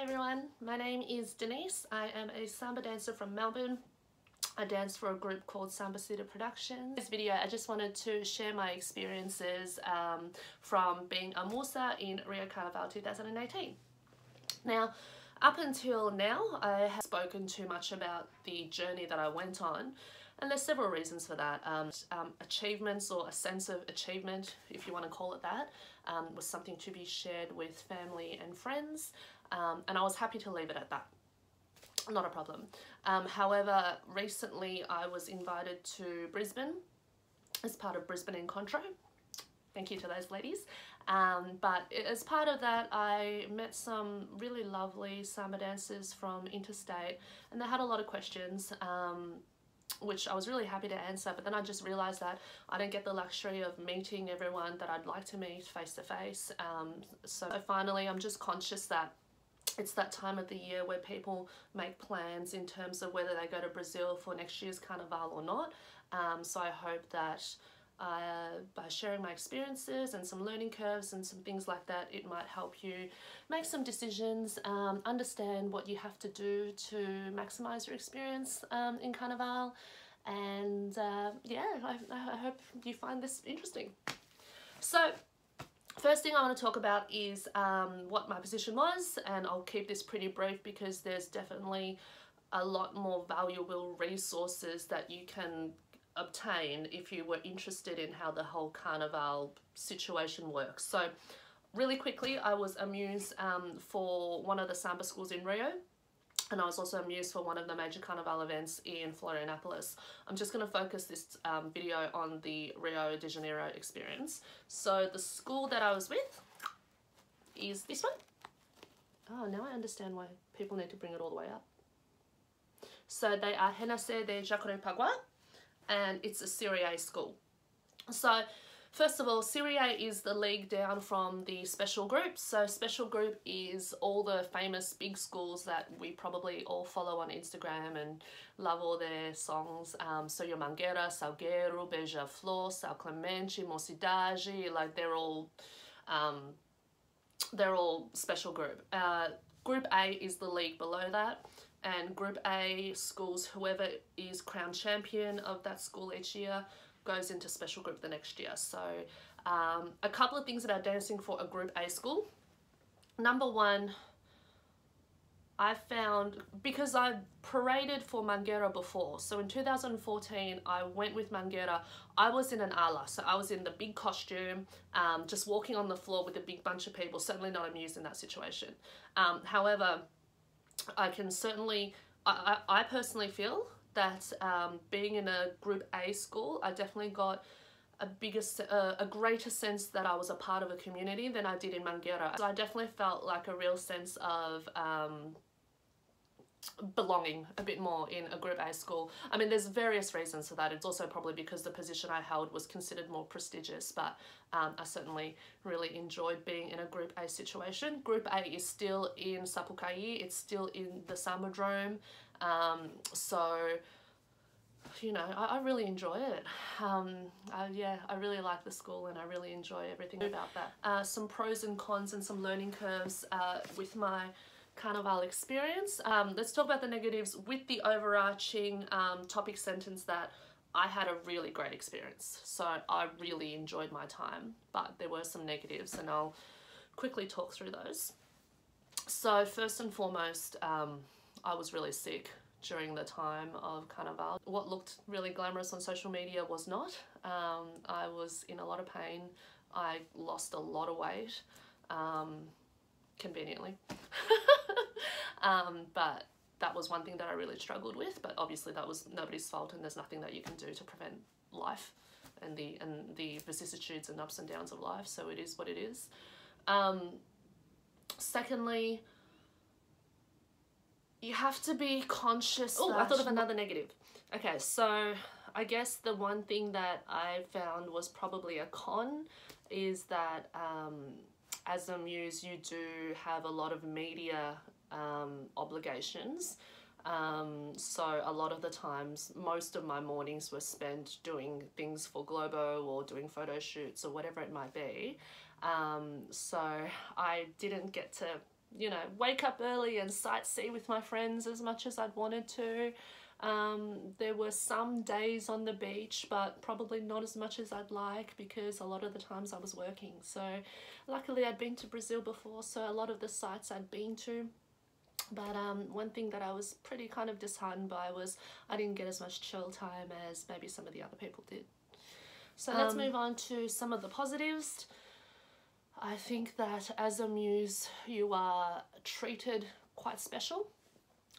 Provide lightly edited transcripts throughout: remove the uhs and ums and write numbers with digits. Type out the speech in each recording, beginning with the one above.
everyone, my name is Denise. I am a Samba dancer from Melbourne. I dance for a group called Sambasita Productions. In this video I just wanted to share my experiences from being a Musa in Rio Carnival 2018. Now, up until now I have spoken too much about the journey that I went on, and there's several reasons for that. Achievements, or a sense of achievement, if you want to call it that, was something to be shared with family and friends, and I was happy to leave it at that. Not a problem. However, recently I was invited to Brisbane as part of Brisbane in Contro. Thank you to those ladies. But as part of that, I met some really lovely Samba dancers from interstate, and they had a lot of questions, which I was really happy to answer. But then I just realized that I don't get the luxury of meeting everyone that I'd like to meet face to face. So finally, I'm just conscious that it's that time of the year where people make plans in terms of whether they go to Brazil for next year's Carnival or not. So I hope that by sharing my experiences and some learning curves and some things like that, it might help you make some decisions, understand what you have to do to maximize your experience in Carnival, and yeah, I hope you find this interesting. So first thing I want to talk about is what my position was, and I'll keep this pretty brief because there's definitely a lot more valuable resources that you can obtain if you were interested in how the whole Carnival situation works. So really quickly, I was a muse for one of the Samba schools in Rio, and I was also a muse for one of the major Carnival events in Florianopolis. I'm just going to focus this video on the Rio de Janiero experience. So the school that I was with is this one. Oh, now I understand why people need to bring it all the way up. So they are Renascer de Jacarepagua, and it's a Serie A school. So first of all, Serie A is the league down from the special group. So special group is all the famous big schools that we probably all follow on Instagram and love all their songs. So your Mangueira, Salgueiro, Beija-Flor, São Clemente, Mocidade, like they're all special group. Group A is the league below that, and Group A schools, whoever is crowned champion of that school each year, goes into special group the next year. So a couple of things about dancing for a Group A school. Number one, I found, because I paraded for Mangueira before, so in 2014 I went with Mangueira. I was in an ala, so I was in the big costume, just walking on the floor with a big bunch of people, certainly not amused in that situation. However, I can certainly, I personally feel that being in a Group A school, I definitely got a greater sense that I was a part of a community than I did in Mangueira. So I definitely felt like a real sense of belonging a bit more in a Group A school. I mean, there's various reasons for that. It's also probably because the position I held was considered more prestigious, but I certainly really enjoyed being in a Group A situation. Group A is still in Sapucaí, it's still in the Sambadrome, so you know, I really enjoy it. Yeah, I really like the school and I really enjoy everything about that. Some pros and cons and some learning curves with my Carnival experience. Let's talk about the negatives with the overarching topic sentence that I had a really great experience. So I really enjoyed my time, but there were some negatives and I'll quickly talk through those. So first and foremost, I was really sick during the time of Carnival. What looked really glamorous on social media was not. I was in a lot of pain. I lost a lot of weight, conveniently. But that was one thing that I really struggled with, but obviously that was nobody's fault and there's nothing that you can do to prevent life and the vicissitudes and ups and downs of life, so it is what it is. Secondly, you have to be conscious. Oh, I thought of another negative. Okay, so I guess the one thing that I found was probably a con is that as a muse you do have a lot of media obligations. So a lot of the times, most of my mornings were spent doing things for Globo or doing photo shoots or whatever it might be. So I didn't get to you know, wake up early and sightsee with my friends as much as I'd wanted to. There were some days on the beach, but probably not as much as I'd like, because a lot of the times I was working. So luckily I'd been to Brazil before, so a lot of the sites I'd been to. But one thing that I was pretty kind of disheartened by was I didn't get as much chill time as maybe some of the other people did. So let's move on to some of the positives. I think that as a muse, you are treated quite special,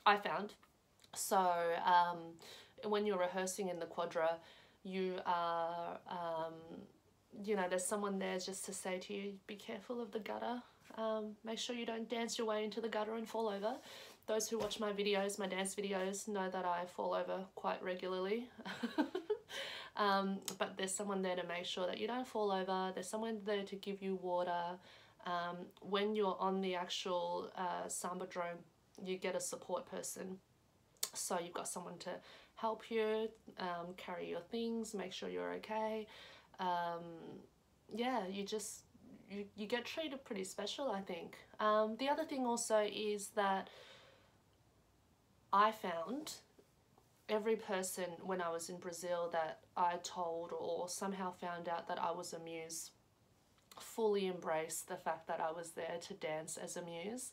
I found. So when you're rehearsing in the quadra, you are, you know, there's someone there just to say to you, be careful of the gutter. Make sure you don't dance your way into the gutter and fall over. Those who watch my videos, my dance videos, know that I fall over quite regularly. But there's someone there to make sure that you don't fall over. There's someone there to give you water. When you're on the actual Samba drome, you get a support person. So you've got someone to help you, carry your things, make sure you're okay. Yeah, you get treated pretty special, I think. The other thing also is that I found every person when I was in Brazil that I told or somehow found out that I was a muse fully embraced the fact that I was there to dance as a muse.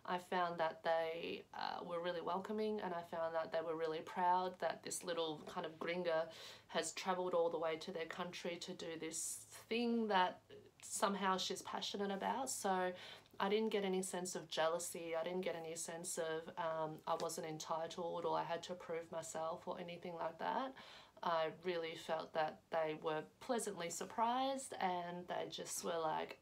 I found that they were really welcoming, and I found that they were really proud that this little kind of gringa has travelled all the way to their country to do this thing that somehow she's passionate about. So I didn't get any sense of jealousy. I didn't get any sense of I wasn't entitled or I had to prove myself or anything like that. I really felt that they were pleasantly surprised, and they just were like,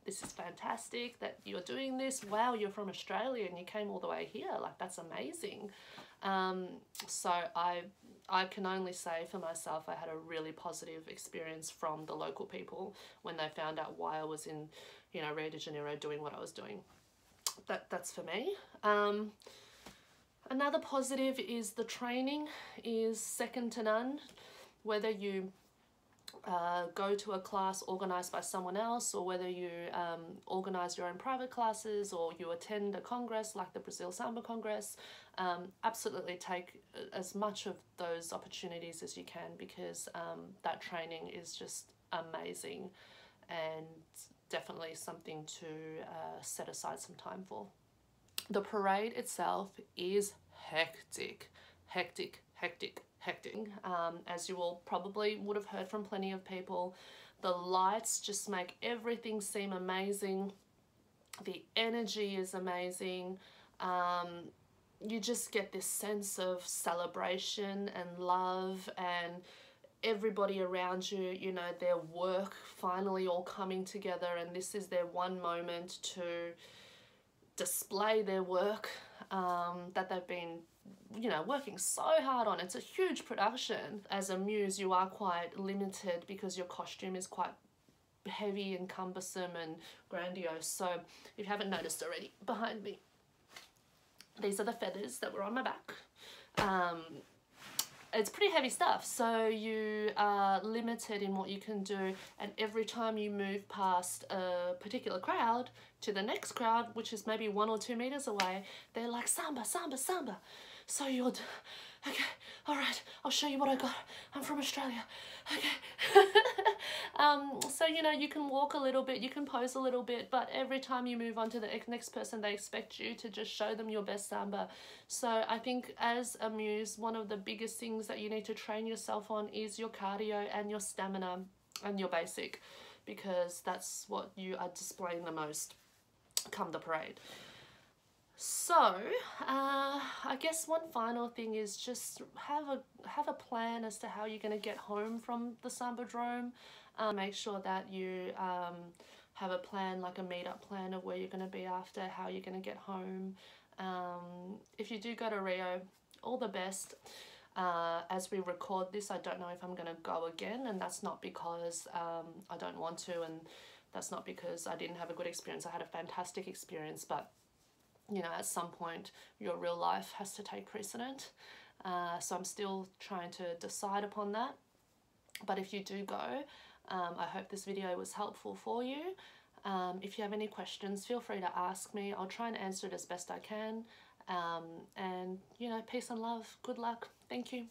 this is fantastic that you're doing this. Wow, you're from Australia and you came all the way here. Like, that's amazing. So I can only say for myself, I had a really positive experience from the local people when they found out why I was in, you know, Rio de Janiero doing what I was doing. That's for me. Another positive is the training is second to none. Whether you go to a class organised by someone else, or whether you organise your own private classes, or you attend a congress like the Brazil Samba Congress, absolutely take as much of those opportunities as you can, because that training is just amazing and definitely something to set aside some time for. The parade itself is hectic. As you all probably would have heard from plenty of people, the lights just make everything seem amazing. The energy is amazing. You just get this sense of celebration and love, and everybody around you, you know, their work finally all coming together, and this is their one moment to display their work that they've been, you know, working so hard on. It's a huge production. As a muse, you are quite limited because your costume is quite heavy and cumbersome and grandiose. So if you haven't noticed already, behind me, these are the feathers that were on my back. It's pretty heavy stuff, so you are limited in what you can do, and every time you move past a particular crowd to the next crowd, which is maybe 1 or 2 meters away, they're like, Samba, Samba, Samba. So you're, okay, all right, I'll show you what I got. I'm from Australia, okay. So, you know, you can walk a little bit, you can pose a little bit, but every time you move on to the next person, they expect you to just show them your best Samba. So I think as a muse, one of the biggest things that you need to train yourself on is your cardio and your stamina and your basic, because that's what you are displaying the most come the parade. So I guess one final thing is just have a plan as to how you're going to get home from the Samba drome. Make sure that you have a plan, like a meet-up plan of where you're going to be after, how you're going to get home. If you do go to Rio, all the best. As we record this, I don't know if I'm going to go again, and that's not because I don't want to, and that's not because I didn't have a good experience. I had a fantastic experience, but you know, at some point your real life has to take precedent. So I'm still trying to decide upon that. But if you do go, I hope this video was helpful for you. If you have any questions, feel free to ask me. I'll try and answer it as best I can. And, you know, peace and love. Good luck. Thank you.